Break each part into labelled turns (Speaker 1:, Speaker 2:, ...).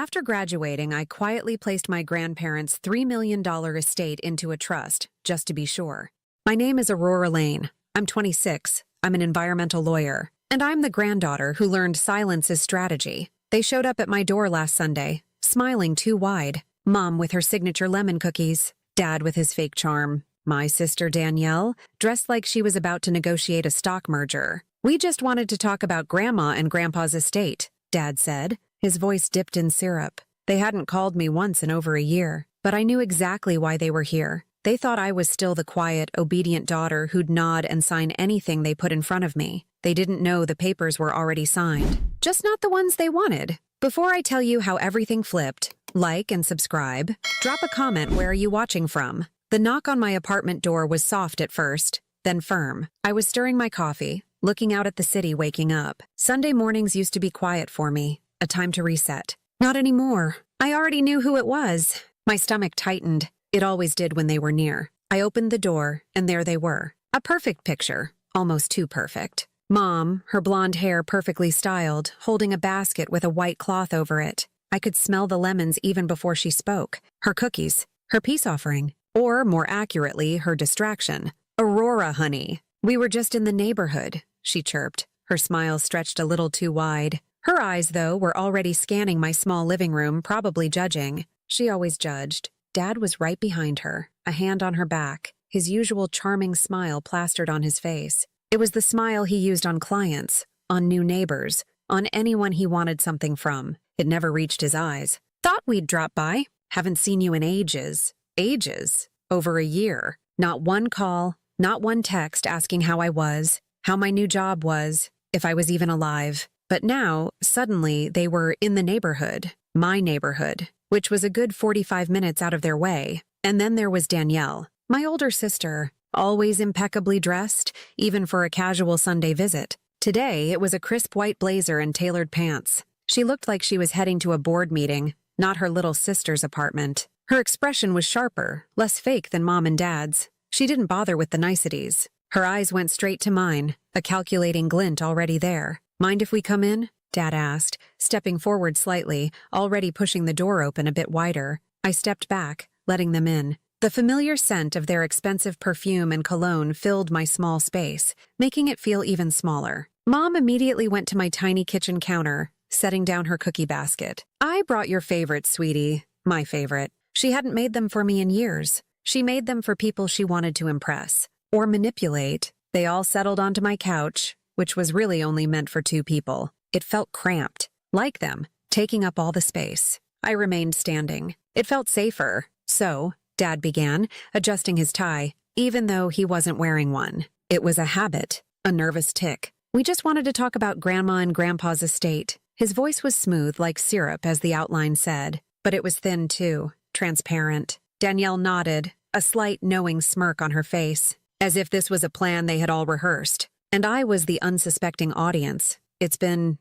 Speaker 1: After graduating, I quietly placed my grandparents' $3 million estate into a trust, just to be sure. My name is Aurora Lane. I'm 26. I'm an environmental lawyer. And I'm the granddaughter who learned silence is strategy. They showed up at my door last Sunday, smiling too wide. Mom with her signature lemon cookies, Dad with his fake charm. My sister Danielle, dressed like she was about to negotiate a stock merger. We just wanted to talk about Grandma and Grandpa's estate, Dad said. His voice dipped in syrup. They hadn't called me once in over a year, but I knew exactly why they were here. They thought I was still the quiet, obedient daughter who'd nod and sign anything they put in front of me. They didn't know the papers were already signed, just not the ones they wanted. Before I tell you how everything flipped, like and subscribe. Drop a comment, where are you watching from? The knock on my apartment door was soft at first, then firm. I was stirring my coffee, looking out at the city waking up. Sunday mornings used to be quiet for me, a time to reset. Not anymore. I already knew who it was. My stomach tightened. It always did when they were near. I opened the door, and there they were. A perfect picture, almost too perfect. Mom, her blonde hair perfectly styled, holding a basket with a white cloth over it. I could smell the lemons even before she spoke. Her cookies, her peace offering, or more accurately, her distraction. Aurora, honey. We were just in the neighborhood, she chirped. Her smile stretched a little too wide. Her eyes, though, were already scanning my small living room, probably judging. She always judged. Dad was right behind her, a hand on her back, his usual charming smile plastered on his face. It was the smile he used on clients, on new neighbors, on anyone he wanted something from. It never reached his eyes. Thought we'd drop by. Haven't seen you in ages. Ages. Over a year. Not one call, not one text asking how I was, how my new job was, if I was even alive. But now, suddenly, they were in the neighborhood. My neighborhood, which was a good 45 minutes out of their way. And then there was Danielle, my older sister, always impeccably dressed, even for a casual Sunday visit. Today, it was a crisp white blazer and tailored pants. She looked like she was heading to a board meeting, not her little sister's apartment. Her expression was sharper, less fake than Mom and Dad's. She didn't bother with the niceties. Her eyes went straight to mine, a calculating glint already there. Mind if we come in? Dad asked, stepping forward slightly, already pushing the door open a bit wider. I stepped back, letting them in. The familiar scent of their expensive perfume and cologne filled my small space, making it feel even smaller. Mom immediately went to my tiny kitchen counter, setting down her cookie basket. I brought your favorite, sweetie. My favorite. She hadn't made them for me in years. She made them for people she wanted to impress. Or manipulate. They all settled onto my couch, which was really only meant for 2 people. It felt cramped, like them, taking up all the space. I remained standing. It felt safer. So, Dad began, adjusting his tie, even though he wasn't wearing one. It was a habit, a nervous tick. We just wanted to talk about Grandma and Grandpa's estate. His voice was smooth like syrup, as the outline said, but it was thin too, transparent. Danielle nodded, a slight knowing smirk on her face, as if this was a plan they had all rehearsed. And I was the unsuspecting audience. It's been,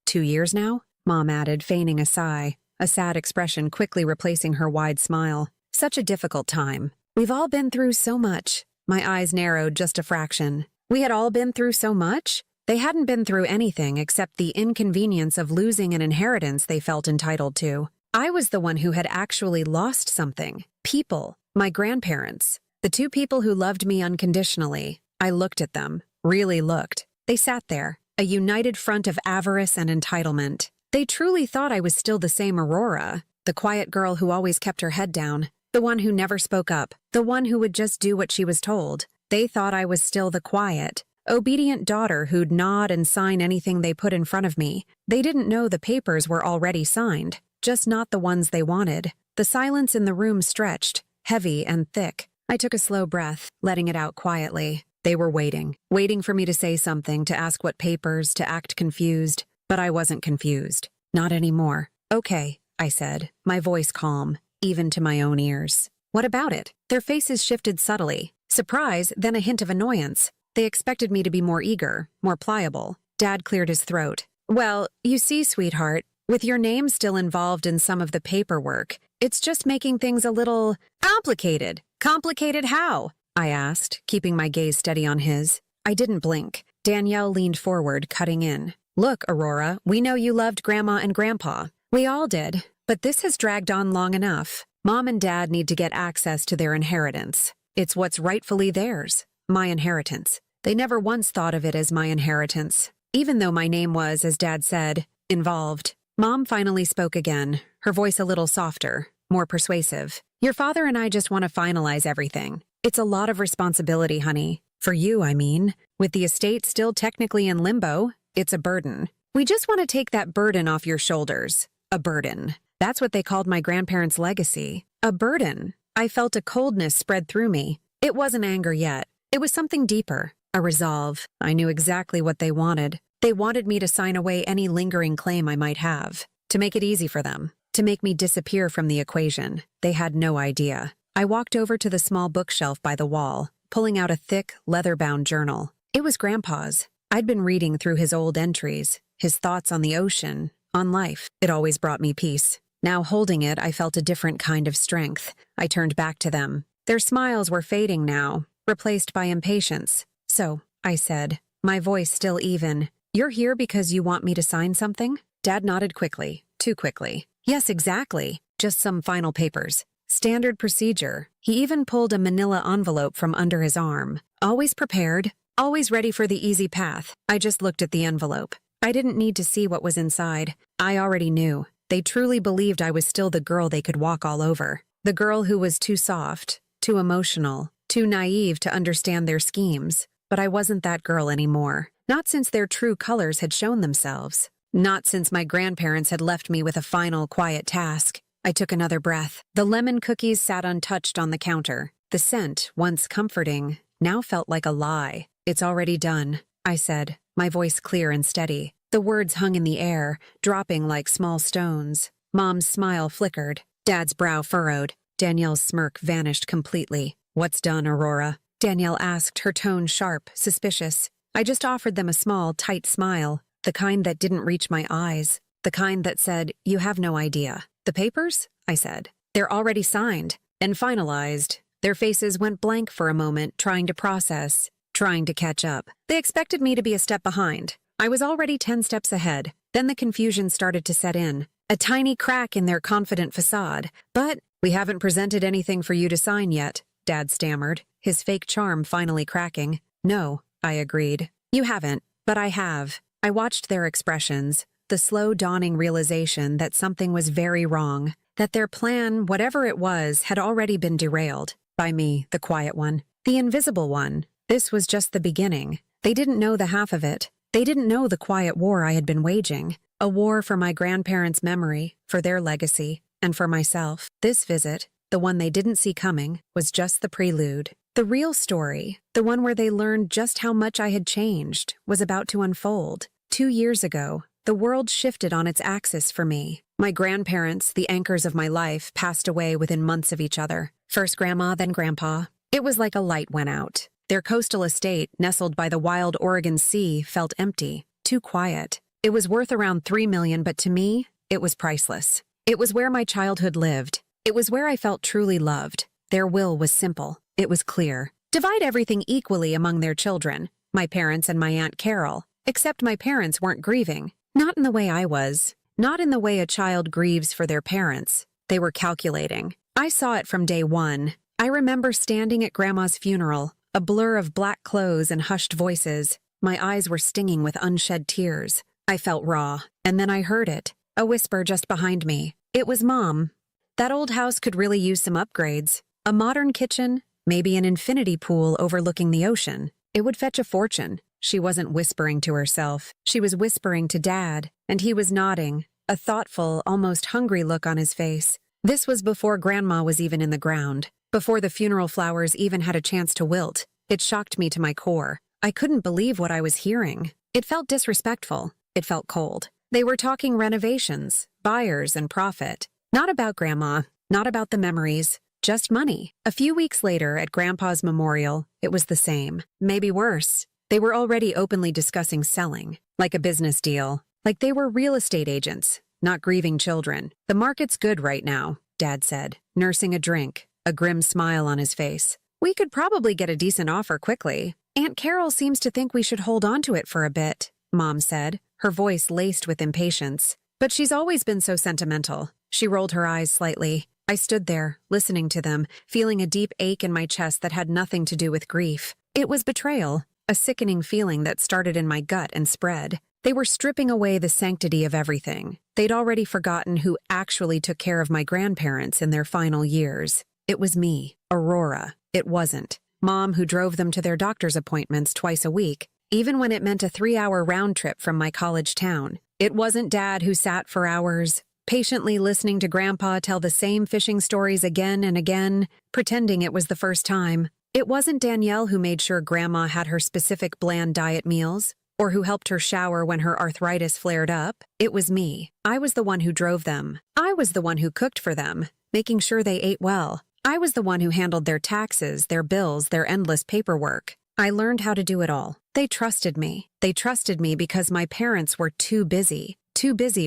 Speaker 1: 2 years now? Mom added, feigning a sigh, a sad expression quickly replacing her wide smile. Such a difficult time. We've all been through so much. My eyes narrowed just a fraction. We had all been through so much? They hadn't been through anything except the inconvenience of losing an inheritance they felt entitled to. I was the one who had actually lost something. People. My grandparents. The 2 people who loved me unconditionally. I looked at them. Really looked. They sat there, a united front of avarice and entitlement. They truly thought I was still the same Aurora, the quiet girl who always kept her head down, the one who never spoke up, the one who would just do what she was told. They thought I was still the quiet, obedient daughter who'd nod and sign anything they put in front of me. They didn't know the papers were already signed, just not the ones they wanted. The silence in the room stretched, heavy and thick. I took a slow breath, letting it out quietly. They were waiting for me to say something, to ask what papers, to act confused. But I wasn't confused. Not anymore. Okay, I said, my voice calm, even to my own ears. What about it? Their faces shifted subtly. Surprise, then a hint of annoyance. They expected me to be more eager, more pliable. Dad cleared his throat. Well, you see, sweetheart, with your name still involved in some of the paperwork, it's just making things a little complicated. Complicated how? I asked, keeping my gaze steady on his. I didn't blink. Danielle leaned forward, cutting in. Look, Aurora, we know you loved Grandma and Grandpa. We all did. But this has dragged on long enough. Mom and Dad need to get access to their inheritance. It's what's rightfully theirs. My inheritance. They never once thought of it as my inheritance. Even though my name was, as Dad said, involved. Mom finally spoke again, her voice a little softer, more persuasive. Your father and I just want to finalize everything. It's a lot of responsibility, honey. For you, I mean. With the estate still technically in limbo, it's a burden. We just want to take that burden off your shoulders. A burden. That's what they called my grandparents' legacy. A burden. I felt a coldness spread through me. It wasn't anger yet. It was something deeper. A resolve. I knew exactly what they wanted. They wanted me to sign away any lingering claim I might have. To make it easy for them. To make me disappear from the equation. They had no idea. I walked over to the small bookshelf by the wall, pulling out a thick, leather-bound journal. It was Grandpa's. I'd been reading through his old entries, his thoughts on the ocean, on life. It always brought me peace. Now holding it, I felt a different kind of strength. I turned back to them. Their smiles were fading now, replaced by impatience. So, I said, my voice still even, "You're here because you want me to sign something?" Dad nodded quickly, too quickly. Yes, exactly. Just some final papers. Standard procedure. He even pulled a manila envelope from under his arm. Always prepared, always ready for the easy path. I just looked at the envelope. I didn't need to see what was inside. I already knew. They truly believed I was still the girl they could walk all over. The girl who was too soft, too emotional, too naive to understand their schemes. But I wasn't that girl anymore. Not since their true colors had shown themselves. Not since my grandparents had left me with a final, quiet task. I took another breath. The lemon cookies sat untouched on the counter. The scent, once comforting, now felt like a lie. It's already done, I said, my voice clear and steady. The words hung in the air, dropping like small stones. Mom's smile flickered. Dad's brow furrowed. Danielle's smirk vanished completely. What's done, Aurora? Danielle asked, her tone sharp, suspicious. I just offered them a small, tight smile, the kind that didn't reach my eyes, the kind that said, you have no idea. The papers? I said. They're already signed and finalized. Their faces went blank for a moment, trying to process, trying to catch up. They expected me to be a step behind. I was already 10 steps ahead. Then the confusion started to set in. A tiny crack in their confident facade. But we haven't presented anything for you to sign yet, Dad stammered, his fake charm finally cracking. No, I agreed. You haven't, but I have. I watched their expressions, the slow dawning realization that something was very wrong, that their plan, whatever it was, had already been derailed. By me, the quiet one, the invisible one. This was just the beginning. They didn't know the half of it. They didn't know the quiet war I had been waging. A war for my grandparents' memory, for their legacy, and for myself. This visit, the one they didn't see coming, was just the prelude. The real story, the one where they learned just how much I had changed, was about to unfold. 2 years ago, the world shifted on its axis for me. My grandparents, the anchors of my life, passed away within months of each other. First Grandma, then Grandpa. It was like a light went out. Their coastal estate, nestled by the wild Oregon Sea, felt empty, too quiet. It was worth around $3 million, but to me, it was priceless. It was where my childhood lived. It was where I felt truly loved. Their will was simple. It was clear. Divide everything equally among their children, my parents and my Aunt Carol, except my parents weren't grieving. Not in the way I was. Not in the way a child grieves for their parents. They were calculating. I saw it from day one. I remember standing at Grandma's funeral, a blur of black clothes and hushed voices. My eyes were stinging with unshed tears. I felt raw, and then I heard it, a whisper just behind me. It was Mom. That old house could really use some upgrades. A modern kitchen, maybe an infinity pool overlooking the ocean. It would fetch a fortune. She wasn't whispering to herself. She was whispering to Dad, and he was nodding, a thoughtful, almost hungry look on his face. This was before Grandma was even in the ground, before the funeral flowers even had a chance to wilt. It shocked me to my core. I couldn't believe what I was hearing. It felt disrespectful. It felt cold. They were talking renovations, buyers, and profit. Not about Grandma, not about the memories, just money. A few weeks later, at Grandpa's memorial, it was the same, maybe worse. They were already openly discussing selling, like a business deal, like they were real estate agents, not grieving children. The market's good right now, Dad said, nursing a drink, a grim smile on his face. We could probably get a decent offer quickly. Aunt Carol seems to think we should hold on to it for a bit, Mom said, her voice laced with impatience. But she's always been so sentimental. She rolled her eyes slightly. I stood there, listening to them, feeling a deep ache in my chest that had nothing to do with grief. It was betrayal, a sickening feeling that started in my gut and spread. They were stripping away the sanctity of everything. They'd already forgotten who actually took care of my grandparents in their final years. It was me, Aurora. It wasn't Mom, who drove them to their doctor's appointments twice a week, even when it meant a 3-hour round trip from my college town. It wasn't Dad, who sat for hours, patiently listening to Grandpa tell the same fishing stories again and again, pretending it was the first time. It wasn't Danielle, who made sure Grandma had her specific bland diet meals, or who helped her shower when her arthritis flared up. It was me. I was the one who drove them. I was the one who cooked for them, making sure they ate well. I was the one who handled their taxes, their bills, their endless paperwork. I learned how to do it all. They trusted me. They trusted me because my parents were too busy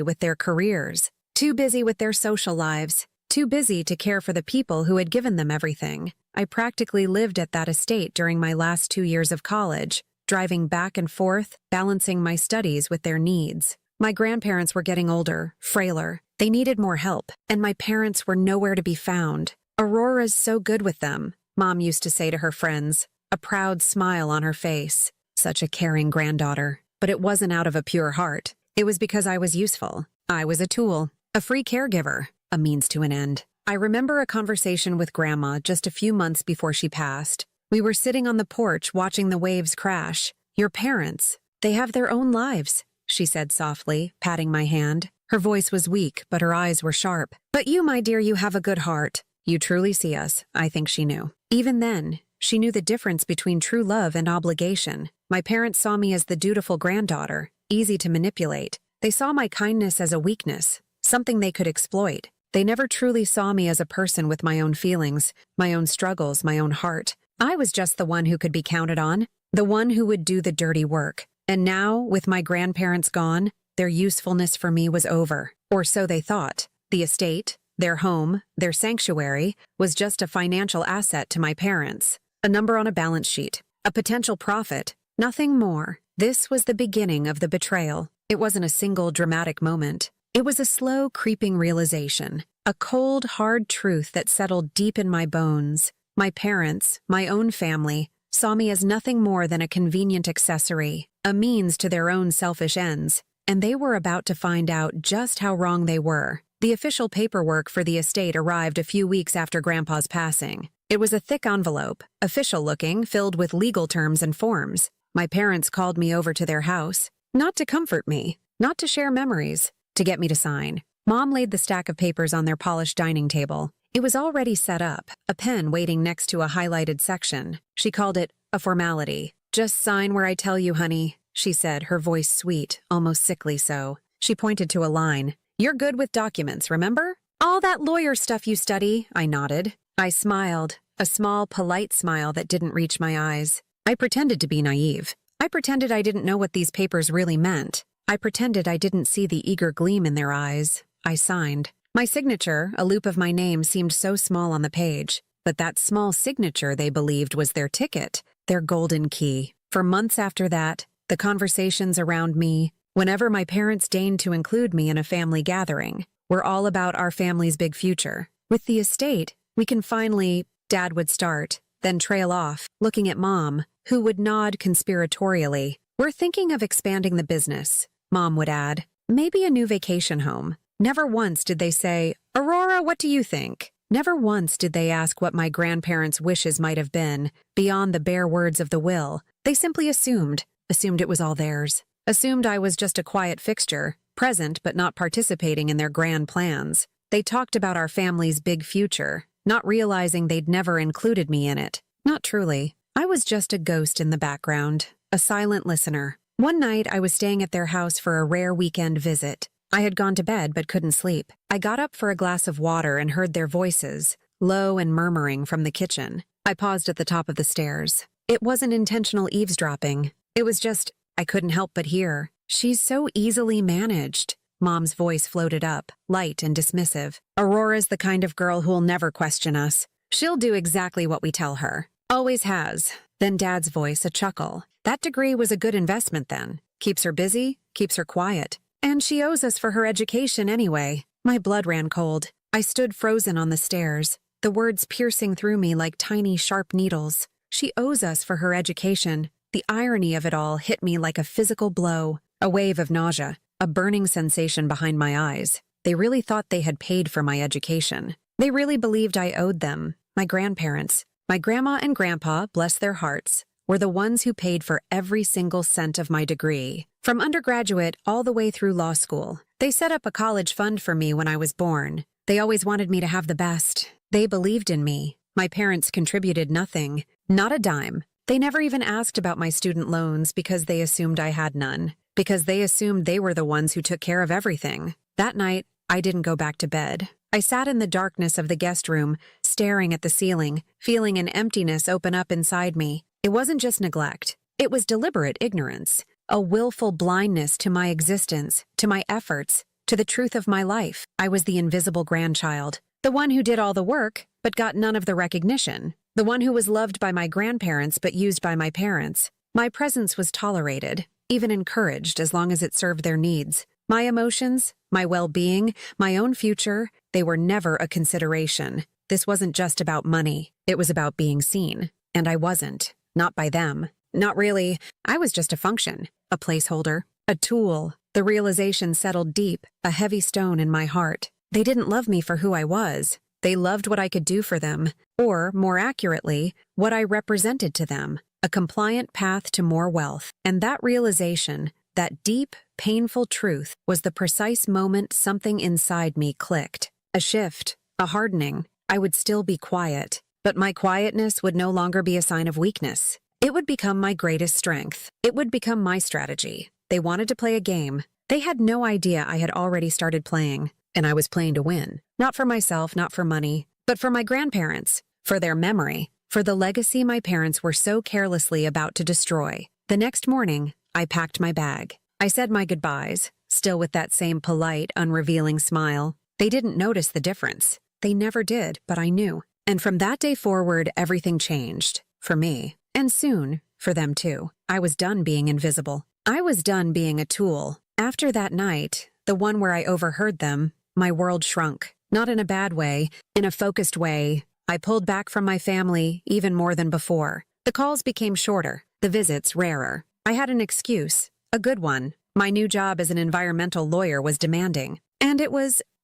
Speaker 1: with their careers, too busy with their social lives, too busy to care for the people who had given them everything. I practically lived at that estate during my last 2 years of college, driving back and forth, balancing my studies with their needs. My grandparents were getting older, frailer. They needed more help, and my parents were nowhere to be found. "Aurora's so good with them," Mom used to say to her friends, a proud smile on her face. Such a caring granddaughter. But it wasn't out of a pure heart. It was because I was useful. I was a tool, a free caregiver, a means to an end. I remember a conversation with Grandma just a few months before she passed. We were sitting on the porch watching the waves crash. "Your parents, they have their own lives," she said softly, patting my hand. Her voice was weak, but her eyes were sharp. "But you, my dear, you have a good heart. You truly see us," I think she knew. Even then, she knew the difference between true love and obligation. My parents saw me as the dutiful granddaughter, easy to manipulate. They saw my kindness as a weakness, something they could exploit. They never truly saw me as a person with my own feelings, my own struggles, my own heart. I was just the one who could be counted on, the one who would do the dirty work. And now, with my grandparents gone, their usefulness for me was over. Or so they thought. The estate, their home, their sanctuary, was just a financial asset to my parents. A number on a balance sheet. A potential profit. Nothing more. This was the beginning of the betrayal. It wasn't a single dramatic moment. It was a slow, creeping realization. A cold, hard truth that settled deep in my bones. My parents, my own family, saw me as nothing more than a convenient accessory, a means to their own selfish ends. And they were about to find out just how wrong they were. The official paperwork for the estate arrived a few weeks after Grandpa's passing. It was a thick envelope, official-looking, filled with legal terms and forms. My parents called me over to their house, not to comfort me, not to share memories, to get me to sign. Mom laid the stack of papers on their polished dining table. It was already set up, a pen waiting next to a highlighted section. She called it a formality. "Just sign where I tell you, honey," she said, her voice sweet, almost sickly so. She pointed to a line. "You're good with documents, remember? All that lawyer stuff you study," I nodded. I smiled, a small, polite smile that didn't reach my eyes. I pretended to be naive. I pretended I didn't know what these papers really meant. I pretended I didn't see the eager gleam in their eyes. I signed. My signature, a loop of my name, seemed so small on the page, but that small signature they believed was their ticket, their golden key. For months after that, the conversations around me, whenever my parents deigned to include me in a family gathering, were all about our family's big future. With the estate, we can finally, Dad would start, then trail off, looking at Mom, who would nod conspiratorially. "We're thinking of expanding the business," Mom would add. "Maybe a new vacation home." Never once did they say, "Aurora, what do you think?" Never once did they ask what my grandparents' wishes might have been, beyond the bare words of the will. They simply assumed it was all theirs. Assumed I was just a quiet fixture, present but not participating in their grand plans. They talked about our family's big future, not realizing they'd never included me in it. Not truly. I was just a ghost in the background, a silent listener. One night I was staying at their house for a rare weekend visit. I had gone to bed but couldn't sleep. I got up for a glass of water and heard their voices, low and murmuring, from the kitchen. I paused at the top of the stairs. It wasn't intentional eavesdropping. It was just, I couldn't help but hear. "She's so easily managed." Mom's voice floated up, light and dismissive. "Aurora's the kind of girl who'll never question us. She'll do exactly what we tell her. Always has." Then Dad's voice, a chuckle. "That degree was a good investment then. Keeps her busy, keeps her quiet. And she owes us for her education anyway." My blood ran cold. I stood frozen on the stairs, the words piercing through me like tiny, sharp needles. She owes us for her education. The irony of it all hit me like a physical blow, a wave of nausea, a burning sensation behind my eyes. They really thought they had paid for my education. They really believed I owed them. My grandparents, my grandma and grandpa, bless their hearts, were the ones who paid for every single cent of my degree, from undergraduate all the way through law school. They set up a college fund for me when I was born. They always wanted me to have the best. They believed in me. My parents contributed nothing, not a dime. They never even asked about my student loans because they assumed I had none, because they assumed they were the ones who took care of everything. That night, I didn't go back to bed. I sat in the darkness of the guest room, staring at the ceiling, feeling an emptiness open up inside me. It wasn't just neglect. It was deliberate ignorance, a willful blindness to my existence, to my efforts, to the truth of my life. I was the invisible grandchild, the one who did all the work, but got none of the recognition, the one who was loved by my grandparents but used by my parents. My presence was tolerated, even encouraged as long as it served their needs. My emotions, my well-being, my own future, they were never a consideration. This wasn't just about money. It was about being seen. And I wasn't. Not by them. Not really. I was just a function, a placeholder, a tool. The realization settled deep, a heavy stone in my heart. They didn't love me for who I was. They loved what I could do for them, or, more accurately, what I represented to them, a compliant path to more wealth. And that realization, that deep, painful truth, was the precise moment something inside me clicked. A shift, a hardening. I would still be quiet, but my quietness would no longer be a sign of weakness. It would become my greatest strength. It would become my strategy. They wanted to play a game. They had no idea I had already started playing, and I was playing to win. Not for myself, not for money, but for my grandparents, for their memory, for the legacy my parents were so carelessly about to destroy. The next morning, I packed my bag. I said my goodbyes, still with that same polite, unrevealing smile. They didn't notice the difference. They never did, but I knew. And from that day forward, everything changed. For me. And soon, for them too. I was done being invisible. I was done being a tool. After that night, the one where I overheard them, my world shrunk. Not in a bad way, in a focused way. I pulled back from my family even more than before. The calls became shorter, the visits rarer. I had an excuse, a good one. My new job as an environmental lawyer was demanding.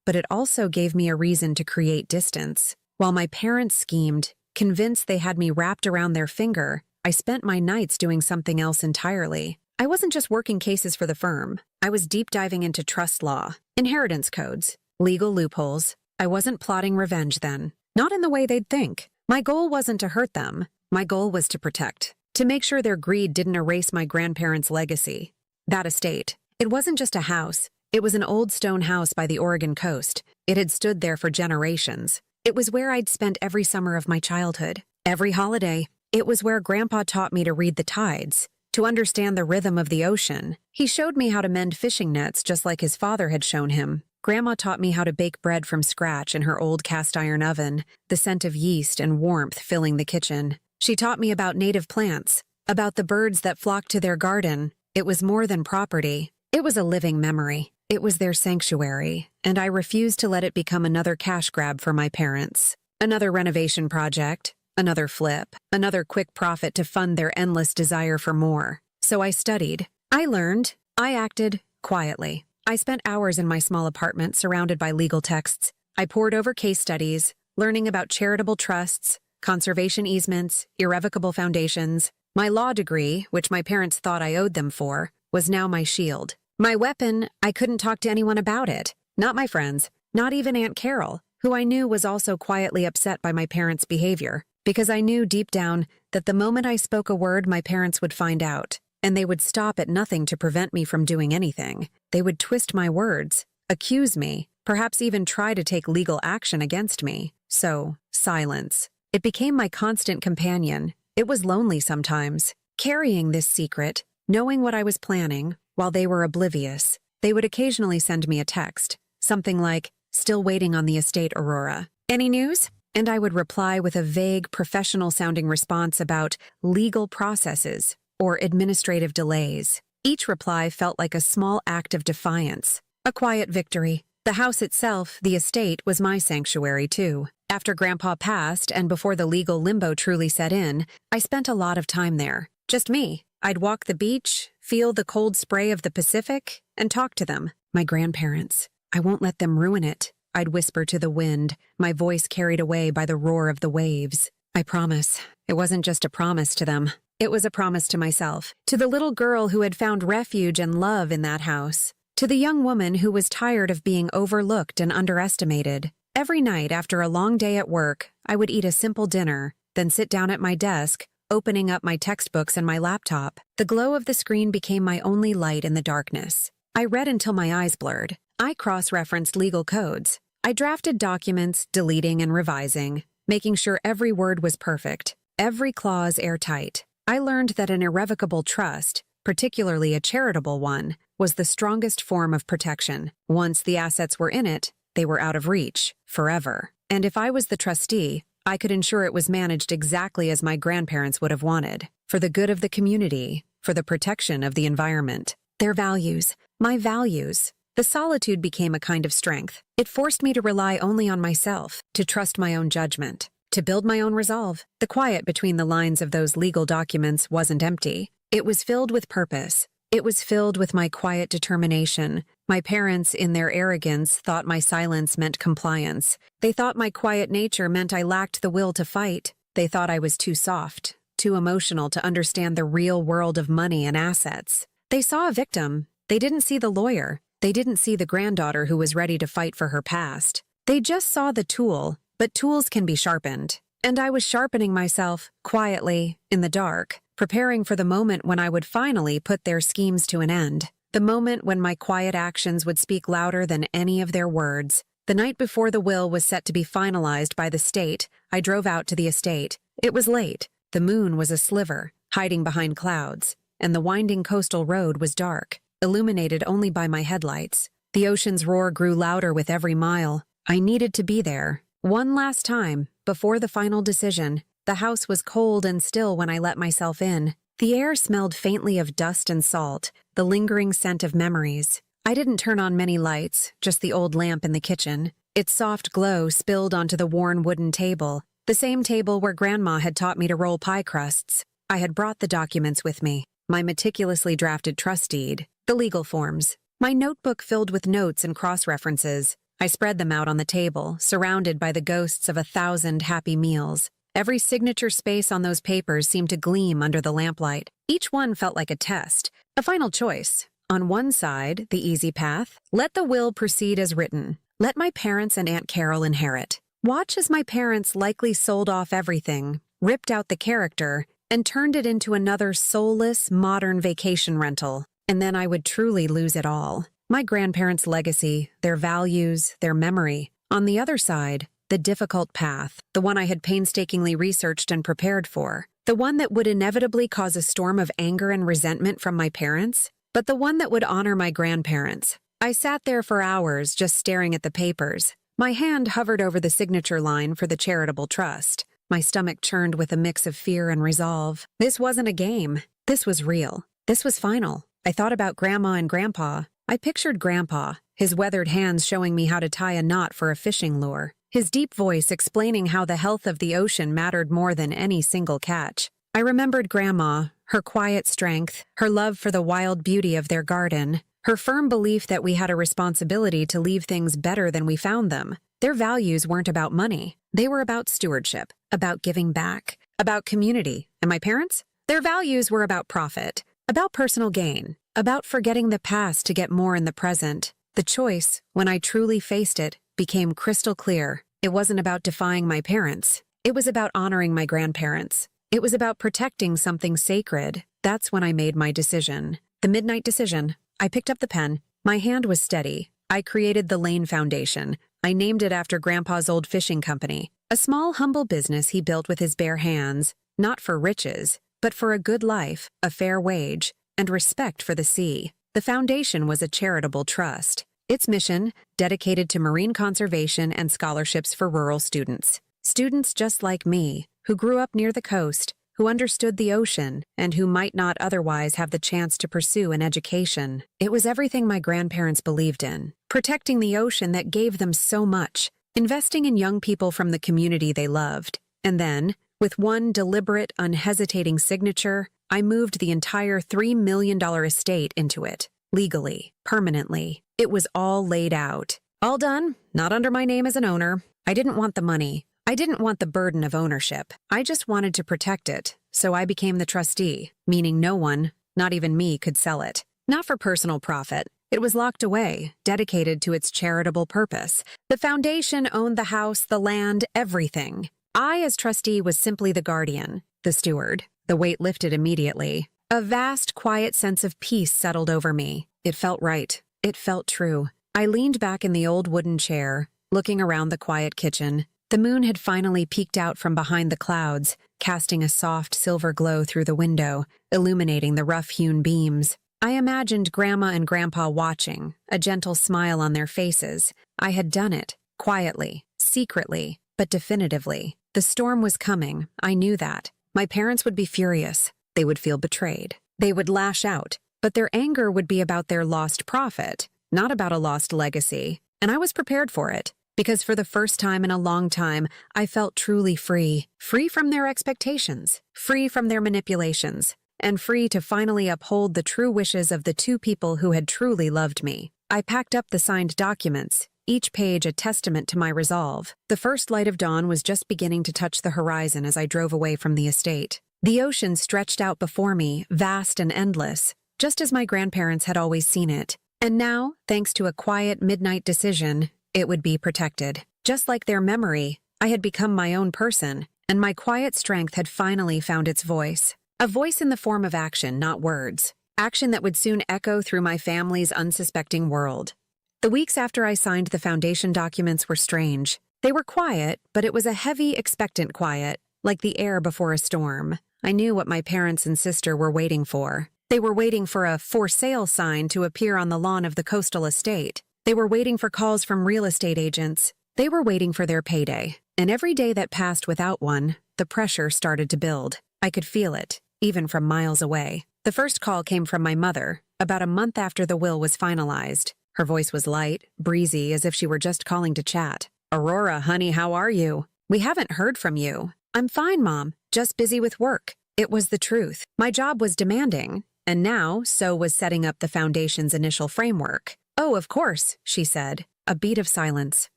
Speaker 1: But it also gave me a reason to create distance. While my parents schemed, convinced they had me wrapped around their finger, I spent my nights doing something else entirely. I wasn't just working cases for the firm. I was deep diving into trust law, inheritance codes, legal loopholes. I wasn't plotting revenge then. Not in the way they'd think. My goal wasn't to hurt them. My goal was to protect. To make sure their greed didn't erase my grandparents' legacy. That estate. It wasn't just a house. It was an old stone house by the Oregon coast. It had stood there for generations. It was where I'd spent every summer of my childhood. Every holiday. It was where Grandpa taught me to read the tides, to understand the rhythm of the ocean. He showed me how to mend fishing nets just like his father had shown him. Grandma taught me how to bake bread from scratch in her old cast-iron oven, the scent of yeast and warmth filling the kitchen. She taught me about native plants, about the birds that flocked to their garden. It was more than property. It was a living memory. It was their sanctuary, and I refused to let it become another cash grab for my parents. Another renovation project, another flip, another quick profit to fund their endless desire for more. So I studied. I learned. I acted quietly. I spent hours in my small apartment surrounded by legal texts. I pored over case studies, learning about charitable trusts, conservation easements, irrevocable foundations. My law degree, which my parents thought I owed them for, was now my shield. My weapon, I couldn't talk to anyone about it. Not my friends, not even Aunt Carol, who I knew was also quietly upset by my parents' behavior, because I knew deep down that the moment I spoke a word, my parents would find out, and they would stop at nothing to prevent me from doing anything. They would twist my words, accuse me, perhaps even try to take legal action against me. So, silence. It became my constant companion. It was lonely sometimes, carrying this secret, knowing what I was planning, while they were oblivious. They would occasionally send me a text, something like, "Still waiting on the estate, Aurora. Any news?" And I would reply with a vague, professional-sounding response about legal processes or administrative delays. Each reply felt like a small act of defiance, a quiet victory. The house itself, the estate, was my sanctuary too. After Grandpa passed and before the legal limbo truly set in, I spent a lot of time there. Just me. I'd walk the beach, feel the cold spray of the Pacific, and talk to them. My grandparents. I won't let them ruin it. I'd whisper to the wind, my voice carried away by the roar of the waves. I promise. It wasn't just a promise to them. It was a promise to myself, to the little girl who had found refuge and love in that house, to the young woman who was tired of being overlooked and underestimated. Every night after a long day at work, I would eat a simple dinner, then sit down at my desk, opening up my textbooks and my laptop. The glow of the screen became my only light in the darkness. I read until my eyes blurred. I cross-referenced legal codes. I drafted documents, deleting and revising, making sure every word was perfect, every clause airtight. I learned that an irrevocable trust, particularly a charitable one, was the strongest form of protection. Once the assets were in it, they were out of reach, forever. And if I was the trustee, I could ensure it was managed exactly as my grandparents would have wanted, for the good of the community, for the protection of the environment. Their values, my values. The solitude became a kind of strength. It forced me to rely only on myself, to trust my own judgment, to build my own resolve. The quiet between the lines of those legal documents wasn't empty. It was filled with purpose. It was filled with my quiet determination. My parents, in their arrogance, thought my silence meant compliance. They thought my quiet nature meant I lacked the will to fight. They thought I was too soft, too emotional to understand the real world of money and assets. They saw a victim. They didn't see the lawyer. They didn't see the granddaughter who was ready to fight for her past. They just saw the tool, but tools can be sharpened. And I was sharpening myself, quietly, in the dark, preparing for the moment when I would finally put their schemes to an end. The moment when my quiet actions would speak louder than any of their words. The night before the will was set to be finalized by the state, I drove out to the estate. It was late. The moon was a sliver, hiding behind clouds, and the winding coastal road was dark, illuminated only by my headlights. The ocean's roar grew louder with every mile. I needed to be there. One last time, before the final decision. The house was cold and still when I let myself in. The air smelled faintly of dust and salt, the lingering scent of memories. I didn't turn on many lights, just the old lamp in the kitchen. Its soft glow spilled onto the worn wooden table, the same table where Grandma had taught me to roll pie crusts. I had brought the documents with me, my meticulously drafted trust deed, the legal forms, my notebook filled with notes and cross-references. I spread them out on the table, surrounded by the ghosts of 1,000 happy meals. Every signature space on those papers seemed to gleam under the lamplight. Each one felt like a test, a final choice. On one side, the easy path, let the will proceed as written. Let my parents and Aunt Carol inherit. Watch as my parents likely sold off everything, ripped out the character, and turned it into another soulless, modern vacation rental. And then I would truly lose it all. My grandparents' legacy, their values, their memory. On the other side, the difficult path, the one I had painstakingly researched and prepared for, the one that would inevitably cause a storm of anger and resentment from my parents, but the one that would honor my grandparents. I sat there for hours just staring at the papers. My hand hovered over the signature line for the charitable trust. My stomach churned with a mix of fear and resolve. This wasn't a game. This was real. This was final. I thought about Grandma and Grandpa. I pictured Grandpa, his weathered hands showing me how to tie a knot for a fishing lure, his deep voice explaining how the health of the ocean mattered more than any single catch. I remembered Grandma, her quiet strength, her love for the wild beauty of their garden, her firm belief that we had a responsibility to leave things better than we found them. Their values weren't about money. They were about stewardship, about giving back, about community. And my parents? Their values were about profit, about personal gain, about forgetting the past to get more in the present. The choice, when I truly faced it, became crystal clear. It wasn't about defying my parents. It was about honoring my grandparents. It was about protecting something sacred. That's when I made my decision. The midnight decision. I picked up the pen. My hand was steady. I created the Lane Foundation. I named it after Grandpa's old fishing company. A small, humble business he built with his bare hands, not for riches, but for a good life, a fair wage, and respect for the sea. The foundation was a charitable trust. Its mission, dedicated to marine conservation and scholarships for rural students. Students just like me, who grew up near the coast, who understood the ocean, and who might not otherwise have the chance to pursue an education. It was everything my grandparents believed in, protecting the ocean that gave them so much, investing in young people from the community they loved. And then, with one deliberate, unhesitating signature, I moved the entire $3 million estate into it, legally, permanently. It was all laid out. All done, not under my name as an owner. I didn't want the money. I didn't want the burden of ownership. I just wanted to protect it, so I became the trustee, meaning no one, not even me, could sell it. Not for personal profit. It was locked away, dedicated to its charitable purpose. The foundation owned the house, the land, everything. I, as trustee, was simply the guardian, the steward. The weight lifted immediately. A vast, quiet sense of peace settled over me. It felt right. It felt true. I leaned back in the old wooden chair, looking around the quiet kitchen. The moon had finally peeked out from behind the clouds, casting a soft silver glow through the window, illuminating the rough-hewn beams. I imagined Grandma and Grandpa watching, a gentle smile on their faces. I had done it, quietly, secretly, but definitively. The storm was coming, I knew that. My parents would be furious. They would feel betrayed. They would lash out, but their anger would be about their lost profit, not about a lost legacy. And I was prepared for it. Because for the first time in a long time, I felt truly free. Free from their expectations, free from their manipulations, and free to finally uphold the true wishes of the two people who had truly loved me. I packed up the signed documents, each page a testament to my resolve. The first light of dawn was just beginning to touch the horizon as I drove away from the estate. The ocean stretched out before me, vast and endless, just as my grandparents had always seen it. And now, thanks to a quiet midnight decision, it would be protected. Just like their memory, I had become my own person, and my quiet strength had finally found its voice. A voice in the form of action, not words. Action that would soon echo through my family's unsuspecting world. The weeks after I signed the foundation documents were strange. They were quiet, but it was a heavy, expectant quiet, like the air before a storm. I knew what my parents and sister were waiting for. They were waiting for a "for sale" sign to appear on the lawn of the coastal estate. They were waiting for calls from real estate agents. They were waiting for their payday. And every day that passed without one, the pressure started to build. I could feel it, even from miles away. The first call came from my mother, about a month after the will was finalized. Her voice was light, breezy, as if she were just calling to chat. "Aurora, honey, how are you? We haven't heard from you." "I'm fine, Mom. Just busy with work." It was the truth. My job was demanding, and now so was setting up the foundation's initial framework. "Oh, of course," she said. A beat of silence.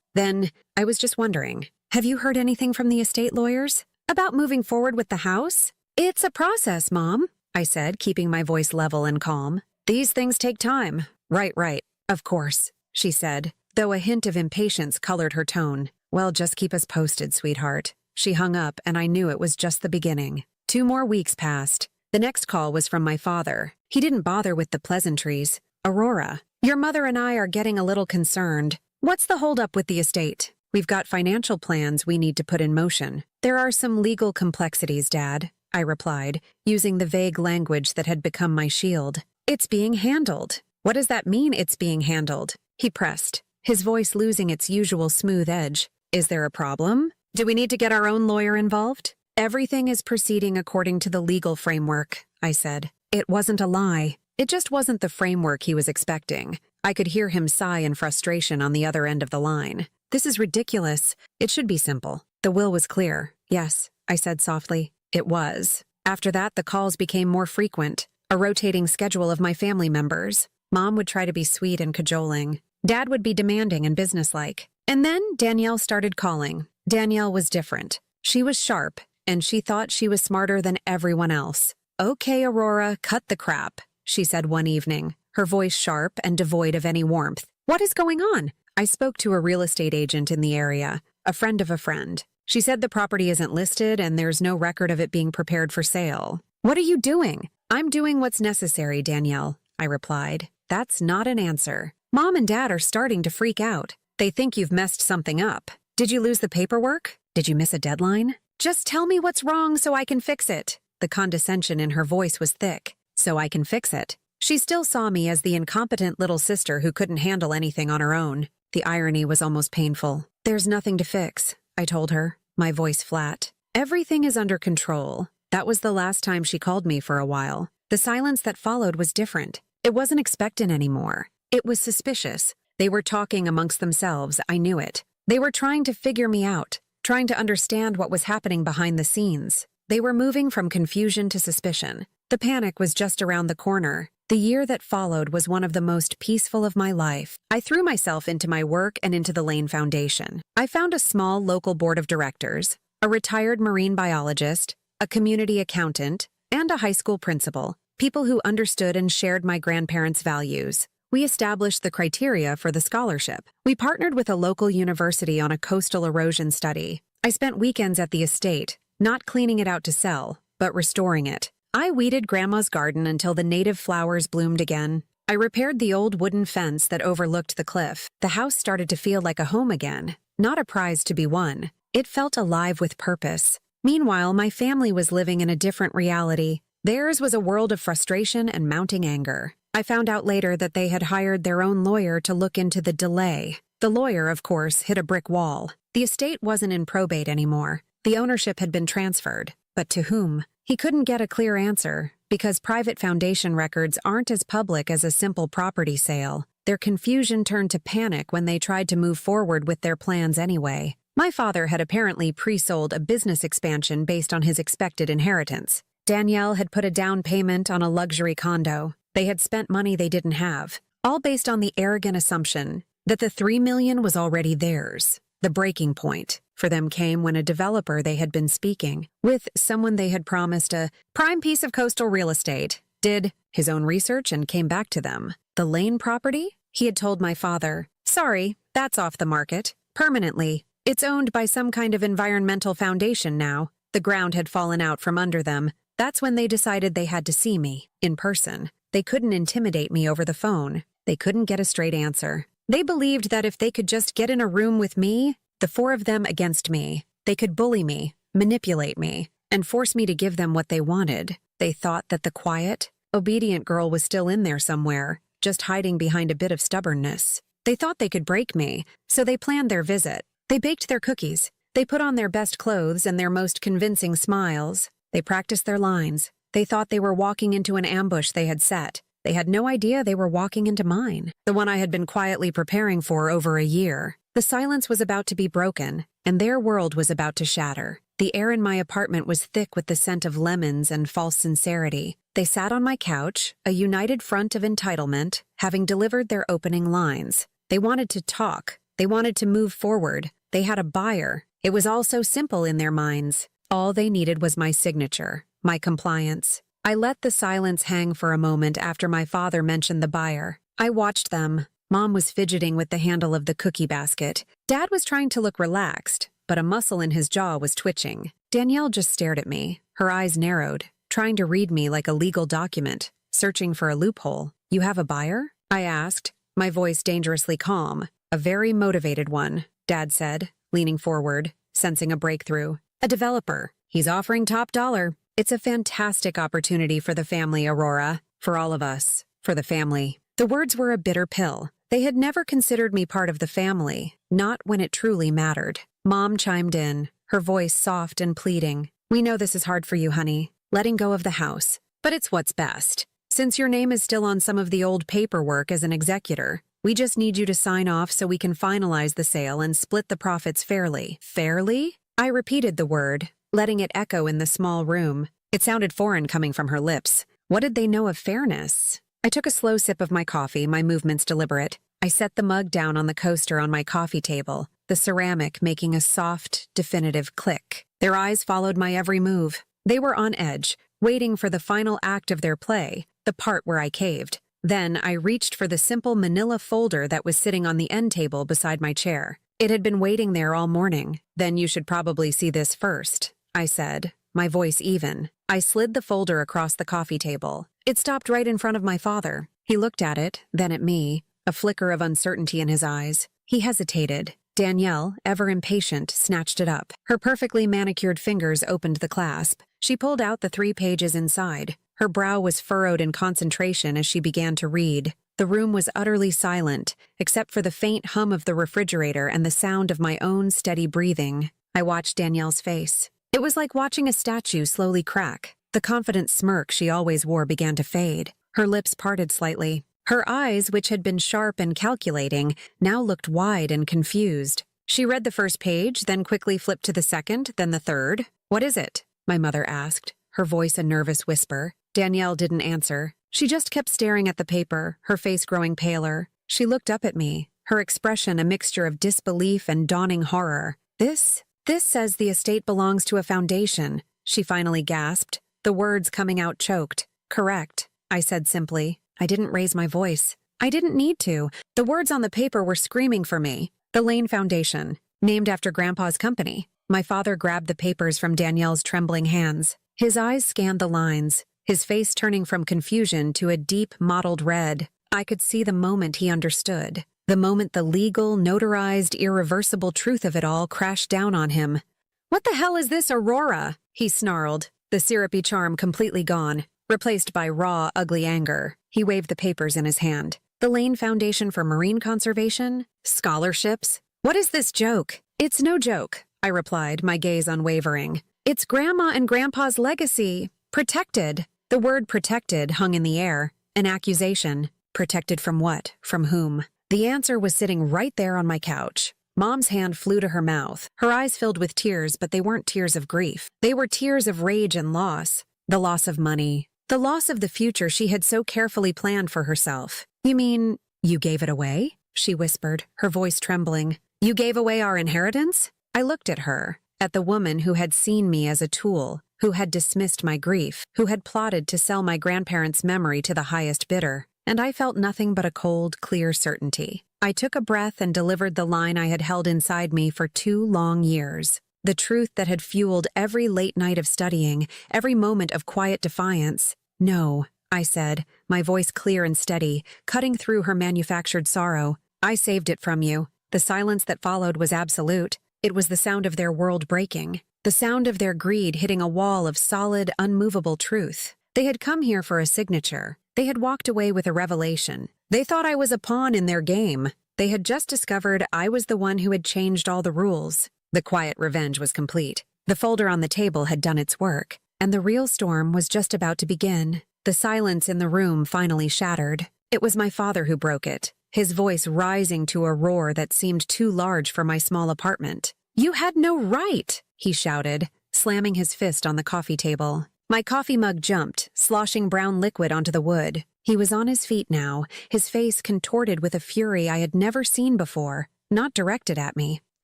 Speaker 1: Then, "I was just wondering, have you heard anything from the estate lawyers? About moving forward with the house?" "It's a process, Mom," I said, keeping my voice level and calm. "These things take time." Right. "Of course," she said, though a hint of impatience colored her tone. "Well, just keep us posted, sweetheart." She hung up, and I knew it was just the beginning. 2 more weeks passed. The next call was from my father. He didn't bother with the pleasantries. "Aurora, your mother and I are getting a little concerned. What's the holdup with the estate? We've got financial plans we need to put in motion." "There are some legal complexities, Dad," I replied, using the vague language that had become my shield. "It's being handled." "What does that mean, it's being handled?" He pressed, his voice losing its usual smooth edge. "Is there a problem? Do we need to get our own lawyer involved?" "Everything is proceeding according to the legal framework," I said. It wasn't a lie. It just wasn't the framework he was expecting. I could hear him sigh in frustration on the other end of the line. "This is ridiculous. It should be simple." The will was clear. "Yes," I said softly. It was. After that, the calls became more frequent, a rotating schedule of my family members. Mom would try to be sweet and cajoling. Dad would be demanding and businesslike. And then Danielle started calling. Danielle was different. She was sharp, and she thought she was smarter than everyone else. "Okay, Aurora, cut the crap," she said one evening, her voice sharp and devoid of any warmth. "What is going on?" I spoke to a real estate agent in the area, a friend of a friend. She said the property isn't listed and there's no record of it being prepared for sale. "What are you doing?" "I'm doing what's necessary, Danielle," I replied. "That's not an answer. Mom and Dad are starting to freak out. They think you've messed something up. Did you lose the paperwork? Did you miss a deadline? Just tell me what's wrong so I can fix it." The condescension in her voice was thick. "So I can fix it." She still saw me as the incompetent little sister who couldn't handle anything on her own. The irony was almost painful. "There's nothing to fix," I told her, my voice flat. "Everything is under control. That was the last time she called me for a while. The silence that followed was different. It wasn't expectant anymore. It was suspicious. They were talking amongst themselves, I knew it. They were trying to figure me out, trying to understand what was happening behind the scenes. They were moving from confusion to suspicion. The panic was just around the corner. The year that followed was one of the most peaceful of my life. I threw myself into my work and into the Lane Foundation. I found a small local board of directors, a retired marine biologist, a community accountant, and a high school principal, people who understood and shared my grandparents' values. We established the criteria for the scholarship. We partnered with a local university on a coastal erosion study. I spent weekends at the estate, not cleaning it out to sell, but restoring it. I weeded Grandma's garden until the native flowers bloomed again. I repaired the old wooden fence that overlooked the cliff. The house started to feel like a home again, not a prize to be won. It felt alive with purpose. Meanwhile, my family was living in a different reality. Theirs was a world of frustration and mounting anger. I found out later that they had hired their own lawyer to look into the delay. The lawyer, of course, hit a brick wall. The estate wasn't in probate anymore. The ownership had been transferred. But to whom? He couldn't get a clear answer, because private foundation records aren't as public as a simple property sale. Their confusion turned to panic when they tried to move forward with their plans anyway. My father had apparently pre-sold a business expansion based on his expected inheritance. Danielle had put a down payment on a luxury condo. They had spent money they didn't have, all based on the arrogant assumption that the $3 million was already theirs. The breaking point for them came when a developer they had been speaking with, someone they had promised a prime piece of coastal real estate, did his own research and came back to them. The Lane property? He had told my father, "Sorry, that's off the market. Permanently. It's owned by some kind of environmental foundation now." The ground had fallen out from under them. That's when they decided they had to see me, in person. They couldn't intimidate me over the phone. They couldn't get a straight answer. They believed that if they could just get in a room with me, the four of them against me, they could bully me, manipulate me, and force me to give them what they wanted. They thought that the quiet, obedient girl was still in there somewhere, just hiding behind a bit of stubbornness. They thought they could break me, so they planned their visit. They baked their cookies. They put on their best clothes and their most convincing smiles. They practiced their lines. They thought they were walking into an ambush they had set. They had no idea they were walking into mine, the one I had been quietly preparing for over a year. The silence was about to be broken, and their world was about to shatter. The air in my apartment was thick with the scent of lemons and false sincerity. They sat on my couch, a united front of entitlement, having delivered their opening lines. They wanted to talk. They wanted to move forward. They had a buyer. It was all so simple in their minds. All they needed was my signature, my compliance. I let the silence hang for a moment after my father mentioned the buyer. I watched them. Mom was fidgeting with the handle of the cookie basket. Dad was trying to look relaxed, but a muscle in his jaw was twitching. Danielle just stared at me, her eyes narrowed, trying to read me like a legal document, searching for a loophole. "You have a buyer?" I asked, my voice dangerously calm. "A very motivated one," Dad said, leaning forward, sensing a breakthrough. "A developer. He's offering top dollar. It's a fantastic opportunity for the family, Aurora. For all of us. For the family." The words were a bitter pill. They had never considered me part of the family, not when it truly mattered. Mom chimed in, her voice soft and pleading. "We know this is hard for you, honey, letting go of the house. But it's what's best. Since your name is still on some of the old paperwork as an executor, we just need you to sign off so we can finalize the sale and split the profits fairly." Fairly? I repeated the word, letting it echo in the small room. It sounded foreign coming from her lips. What did they know of fairness? I took a slow sip of my coffee, my movements deliberate. I set the mug down on the coaster on my coffee table, the ceramic making a soft, definitive click. Their eyes followed my every move. They were on edge, waiting for the final act of their play, the part where I caved. Then I reached for the simple manila folder that was sitting on the end table beside my chair. It had been waiting there all morning. "Then you should probably see this first," I said, my voice even. I slid the folder across the coffee table. It stopped right in front of my father. He looked at it, then at me, a flicker of uncertainty in his eyes. He hesitated. Danielle, ever impatient, snatched it up. Her perfectly manicured fingers opened the clasp. She pulled out the 3 pages inside. Her brow was furrowed in concentration as she began to read. The room was utterly silent, except for the faint hum of the refrigerator and the sound of my own steady breathing. I watched Danielle's face. It was like watching a statue slowly crack. The confident smirk she always wore began to fade. Her lips parted slightly. Her eyes, which had been sharp and calculating, now looked wide and confused. She read the first page, then quickly flipped to the second, then the third. "What is it?" my mother asked, her voice a nervous whisper. Danielle didn't answer. She just kept staring at the paper, her face growing paler. She looked up at me, her expression a mixture of disbelief and dawning horror. This says the estate belongs to a foundation," she finally gasped, the words coming out choked. "Correct," I said simply. I didn't raise my voice. I didn't need to. The words on the paper were screaming for me. The Lane Foundation, named after Grandpa's company. My father grabbed the papers from Danielle's trembling hands. His eyes scanned the lines, his face turning from confusion to a deep, mottled red. I could see the moment he understood. The moment the legal, notarized, irreversible truth of it all crashed down on him. "What the hell is this, Aurora?" he snarled, the syrupy charm completely gone, replaced by raw, ugly anger. He waved the papers in his hand. "The Lane Foundation for Marine Conservation? Scholarships? What is this joke?" "It's no joke," I replied, my gaze unwavering. "It's Grandma and Grandpa's legacy. Protected." The word protected hung in the air, an accusation. Protected from what? From whom? The answer was sitting right there on my couch. Mom's hand flew to her mouth. Her eyes filled with tears, but they weren't tears of grief. They were tears of rage and loss. The loss of money. The loss of the future she had so carefully planned for herself. "You mean, you gave it away?" she whispered, her voice trembling. "You gave away our inheritance?" I looked at her, at the woman who had seen me as a tool, who had dismissed my grief, who had plotted to sell my grandparents' memory to the highest bidder. And I felt nothing but a cold, clear certainty. I took a breath and delivered the line I had held inside me for 2 long years. The truth that had fueled every late night of studying, every moment of quiet defiance. "No," I said, my voice clear and steady, cutting through her manufactured sorrow. "I saved it from you." The silence that followed was absolute. It was the sound of their world breaking, the sound of their greed hitting a wall of solid, unmovable truth. They had come here for a signature. They had walked away with a revelation. They thought I was a pawn in their game. They had just discovered I was the one who had changed all the rules. The quiet revenge was complete. The folder on the table had done its work, and the real storm was just about to begin. The silence in the room finally shattered. It was my father who broke it, his voice rising to a roar that seemed too large for my small apartment. "You had no right," he shouted, slamming his fist on the coffee table. My coffee mug jumped, sloshing brown liquid onto the wood. He was on his feet now, his face contorted with a fury I had never seen before, not directed at me.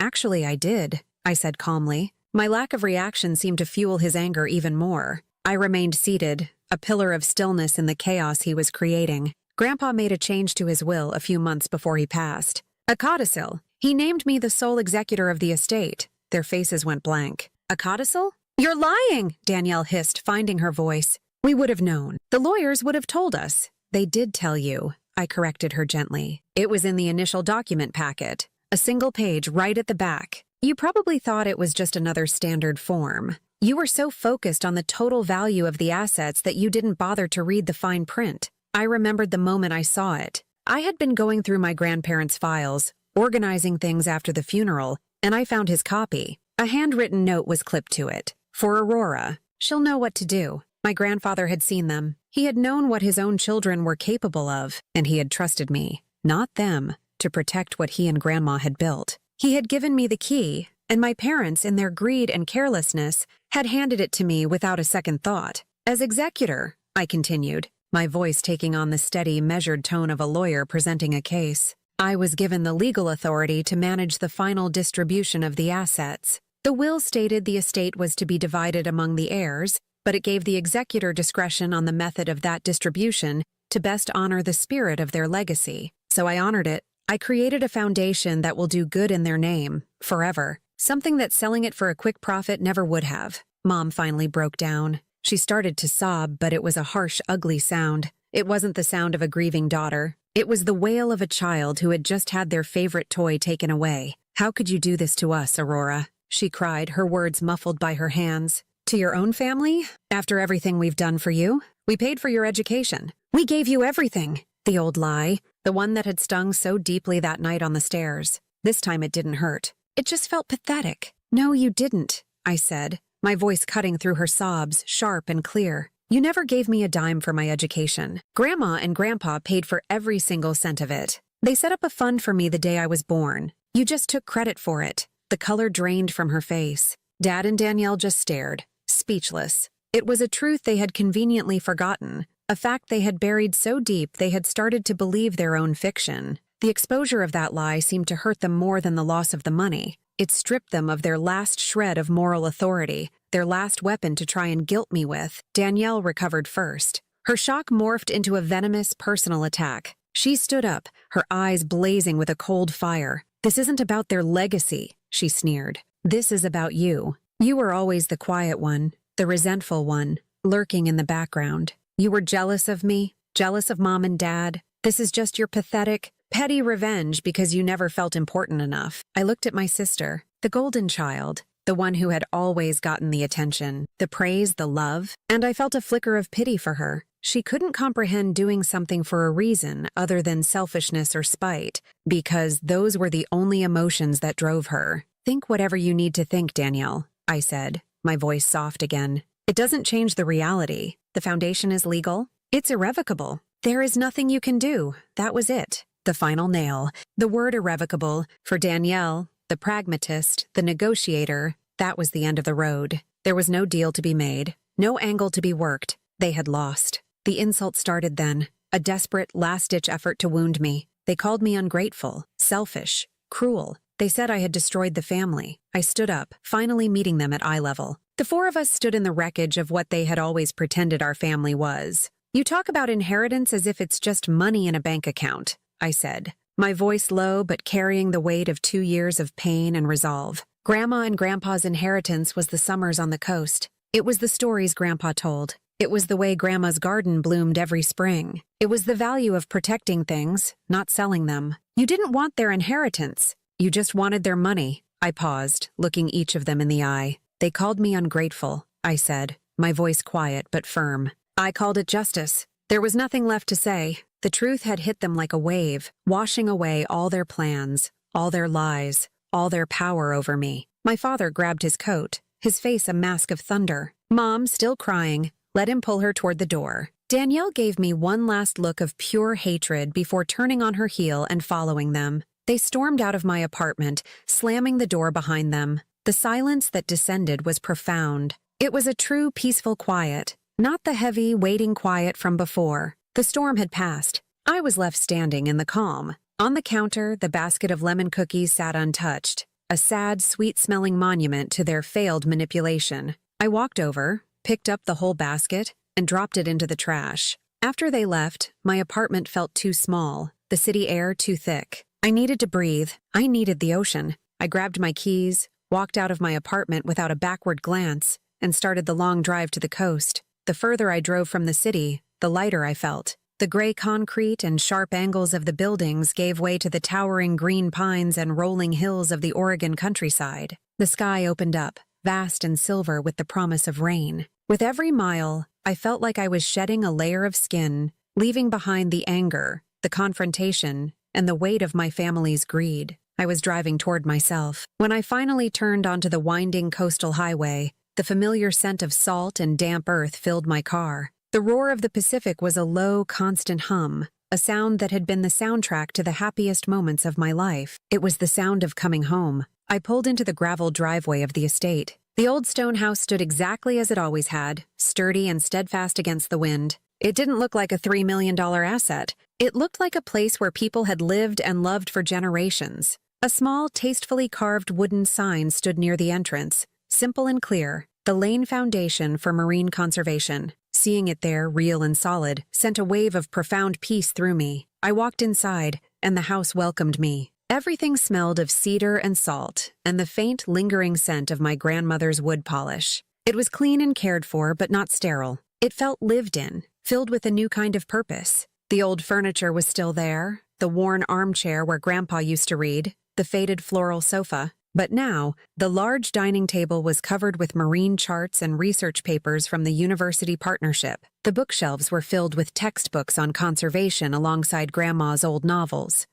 Speaker 1: "Actually, I did," I said calmly. My lack of reaction seemed to fuel his anger even more. I remained seated, a pillar of stillness in the chaos he was creating. Grandpa made a change to his will a few months before he passed. A codicil. He named me the sole executor of the estate. Their faces went blank. "A codicil? You're lying!" Danielle hissed, finding her voice. "We would have known. The lawyers would have told us." "They did tell you," I corrected her gently. "It was in the initial document packet. A single page right at the back. You probably thought it was just another standard form. You were so focused on the total value of the assets that you didn't bother to read the fine print." I remembered the moment I saw it. I had been going through my grandparents' files, organizing things after the funeral, and I found his copy. A handwritten note was clipped to it. "For Aurora. She'll know what to do." My grandfather had seen them. He had known what his own children were capable of, and he had trusted me, not them, to protect what he and Grandma had built. He had given me the key, and my parents, in their greed and carelessness, had handed it to me without a second thought. "As executor," I continued, my voice taking on the steady, measured tone of a lawyer presenting a case, "I was given the legal authority to manage the final distribution of the assets. The will stated the estate was to be divided among the heirs, but it gave the executor discretion on the method of that distribution to best honor the spirit of their legacy. So I honored it. I created a foundation that will do good in their name, forever. Something that selling it for a quick profit never would have." Mom finally broke down. She started to sob, but it was a harsh, ugly sound. It wasn't the sound of a grieving daughter. It was the wail of a child who had just had their favorite toy taken away. "How could you do this to us, Aurora?" she cried, her words muffled by her hands. "To your own family? After everything we've done for you? We paid for your education. We gave you everything." The old lie, the one that had stung so deeply that night on the stairs. This time it didn't hurt. It just felt pathetic. "No, you didn't," I said, my voice cutting through her sobs, sharp and clear. You never gave me a dime for my education. Grandma and Grandpa paid for every single cent of it. They set up a fund for me the day I was born. You just took credit for it. The color drained from her face. Dad and Danielle just stared, speechless. It was a truth they had conveniently forgotten, a fact they had buried so deep they had started to believe their own fiction. The exposure of that lie seemed to hurt them more than the loss of the money. It stripped them of their last shred of moral authority, their last weapon to try and guilt me with. Danielle recovered first. Her shock morphed into a venomous personal attack. She stood up, her eyes blazing with a cold fire. "This isn't about their legacy," she sneered. "This is about you. You were always the quiet one, the resentful one, lurking in the background. You were jealous of me, jealous of Mom and Dad. This is just your pathetic, petty revenge because you never felt important enough." I looked at my sister, the golden child, the one who had always gotten the attention, the praise, the love, and I felt a flicker of pity for her. She couldn't comprehend doing something for a reason other than selfishness or spite, because those were the only emotions that drove her. "Think whatever you need to think, Danielle," I said, my voice soft again. "It doesn't change the reality. The foundation is legal. It's irrevocable. There is nothing you can do. That was it. The final nail. The word irrevocable, for Danielle, the pragmatist, the negotiator, that was the end of the road. There was no deal to be made, no angle to be worked. They had lost. The insult started then, a desperate, last-ditch effort to wound me. They called me ungrateful, selfish, cruel. They said I had destroyed the family. I stood up, finally meeting them at eye level. The four of us stood in the wreckage of what they had always pretended our family was. "You talk about inheritance as if it's just money in a bank account," I said, my voice low but carrying the weight of 2 years of pain and resolve. Grandma and Grandpa's inheritance was the summers on the coast. It was the stories Grandpa told. It was the way Grandma's garden bloomed every spring. It was the value of protecting things, not selling them. You didn't want their inheritance. You just wanted their money. I paused, looking each of them in the eye. "They called me ungrateful," I said, my voice quiet but firm. "I called it justice." There was nothing left to say. The truth had hit them like a wave, washing away all their plans, all their lies, all their power over me. My father grabbed his coat, his face a mask of thunder. Mom, still crying, let him pull her toward the door. Danielle gave me one last look of pure hatred before turning on her heel and following them. They stormed out of my apartment, slamming the door behind them. The silence that descended was profound. It was a true peaceful quiet, not the heavy, waiting quiet from before. The storm had passed. I was left standing in the calm. On the counter, the basket of lemon cookies sat untouched, a sad, sweet-smelling monument to their failed manipulation. I walked over, picked up the whole basket, and dropped it into the trash. After they left, my apartment felt too small, the city air too thick. I needed to breathe. I needed the ocean. I grabbed my keys, walked out of my apartment without a backward glance, and started the long drive to the coast. The further I drove from the city, the lighter I felt. The gray concrete and sharp angles of the buildings gave way to the towering green pines and rolling hills of the Oregon countryside. The sky opened up, vast and silver with the promise of rain. With every mile, I felt like I was shedding a layer of skin, leaving behind the anger, the confrontation, and the weight of my family's greed. I was driving toward myself. When I finally turned onto the winding coastal highway, the familiar scent of salt and damp earth filled my car. The roar of the Pacific was a low, constant hum, a sound that had been the soundtrack to the happiest moments of my life. It was the sound of coming home. I pulled into the gravel driveway of the estate. The old stone house stood exactly as it always had, sturdy and steadfast against the wind. It didn't look like a $3 million asset. It looked like a place where people had lived and loved for generations. A small, tastefully carved wooden sign stood near the entrance, simple and clear, the Lane Foundation for Marine Conservation. Seeing it there, real and solid, sent a wave of profound peace through me. I walked inside, and the house welcomed me. Everything smelled of cedar and salt, and the faint, lingering scent of my grandmother's wood polish. It was clean and cared for, but not sterile. It felt lived in, filled with a new kind of purpose. The old furniture was still there, the worn armchair where Grandpa used to read, the faded floral sofa. But now, the large dining table was covered with marine charts and research papers from the university partnership. The bookshelves were filled with textbooks on conservation alongside Grandma's old novels.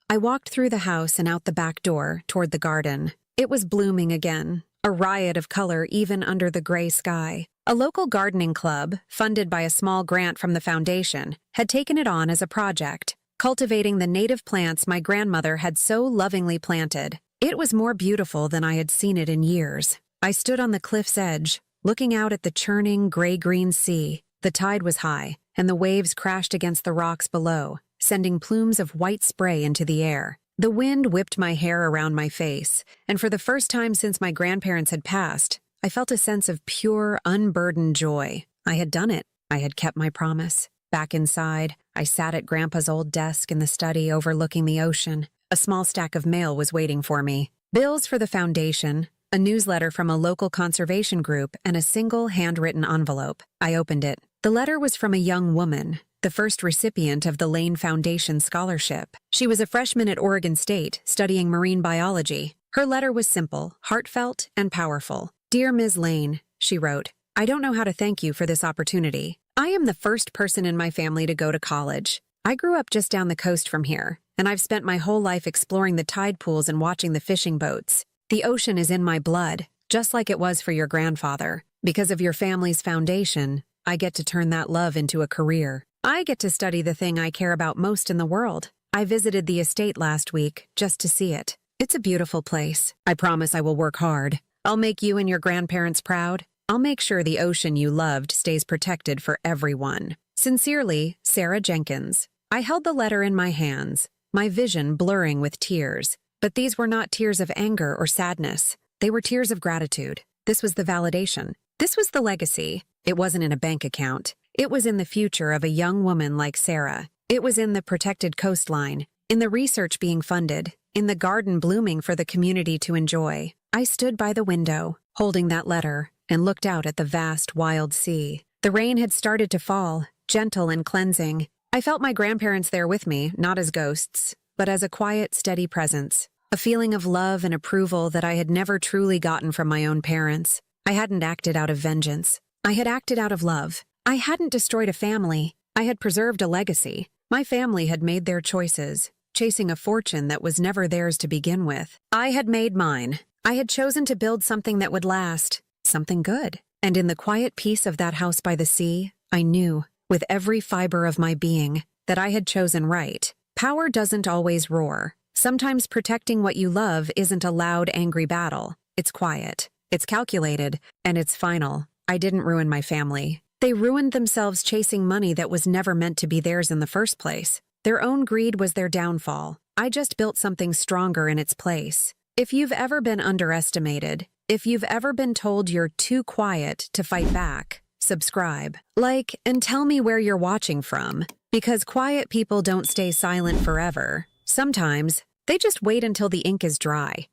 Speaker 1: I walked through the house and out the back door, toward the garden. It was blooming again, a riot of color even under the gray sky. A local gardening club, funded by a small grant from the foundation, had taken it on as a project, cultivating the native plants my grandmother had so lovingly planted. It was more beautiful than I had seen it in years. I stood on the cliff's edge, looking out at the churning gray-green sea. The tide was high, and the waves crashed against the rocks below, sending plumes of white spray into the air. The wind whipped my hair around my face, and for the first time since my grandparents had passed, I felt a sense of pure, unburdened joy. I had done it. I had kept my promise. Back inside, I sat at Grandpa's old desk in the study overlooking the ocean. A small stack of mail was waiting for me. Bills for the foundation, a newsletter from a local conservation group, and a single handwritten envelope. I opened it. The letter was from a young woman, the first recipient of the Lane Foundation scholarship. She was a freshman at Oregon State, studying marine biology. Her letter was simple, heartfelt, and powerful. "Dear Ms. Lane," she wrote, "I don't know how to thank you for this opportunity. I am the first person in my family to go to college. I grew up just down the coast from here, and I've spent my whole life exploring the tide pools and watching the fishing boats. The ocean is in my blood, just like it was for your grandfather. Because of your family's foundation, I get to turn that love into a career. I get to study the thing I care about most in the world. I visited the estate last week just to see it. It's a beautiful place. I promise I will work hard. I'll make you and your grandparents proud. I'll make sure the ocean you loved stays protected for everyone. Sincerely, Sarah Jenkins." I held the letter in my hands, my vision blurring with tears. But these were not tears of anger or sadness. They were tears of gratitude. This was the validation. This was the legacy. It wasn't in a bank account. It was in the future of a young woman like Sarah. It was in the protected coastline, in the research being funded, in the garden blooming for the community to enjoy. I stood by the window, holding that letter, and looked out at the vast, wild sea. The rain had started to fall, gentle and cleansing. I felt my grandparents there with me, not as ghosts, but as a quiet, steady presence. A feeling of love and approval that I had never truly gotten from my own parents. I hadn't acted out of vengeance. I had acted out of love. I hadn't destroyed a family. I had preserved a legacy. My family had made their choices, chasing a fortune that was never theirs to begin with. I had made mine. I had chosen to build something that would last, something good. And in the quiet peace of that house by the sea, I knew, with every fiber of my being, that I had chosen right. Power doesn't always roar. Sometimes protecting what you love isn't a loud, angry battle. It's quiet, it's calculated, and it's final. I didn't ruin my family. They ruined themselves chasing money that was never meant to be theirs in the first place. Their own greed was their downfall. I just built something stronger in its place. If you've ever been underestimated, if you've ever been told you're too quiet to fight back, subscribe, like, and tell me where you're watching from. Because quiet people don't stay silent forever. Sometimes, they just wait until the ink is dry.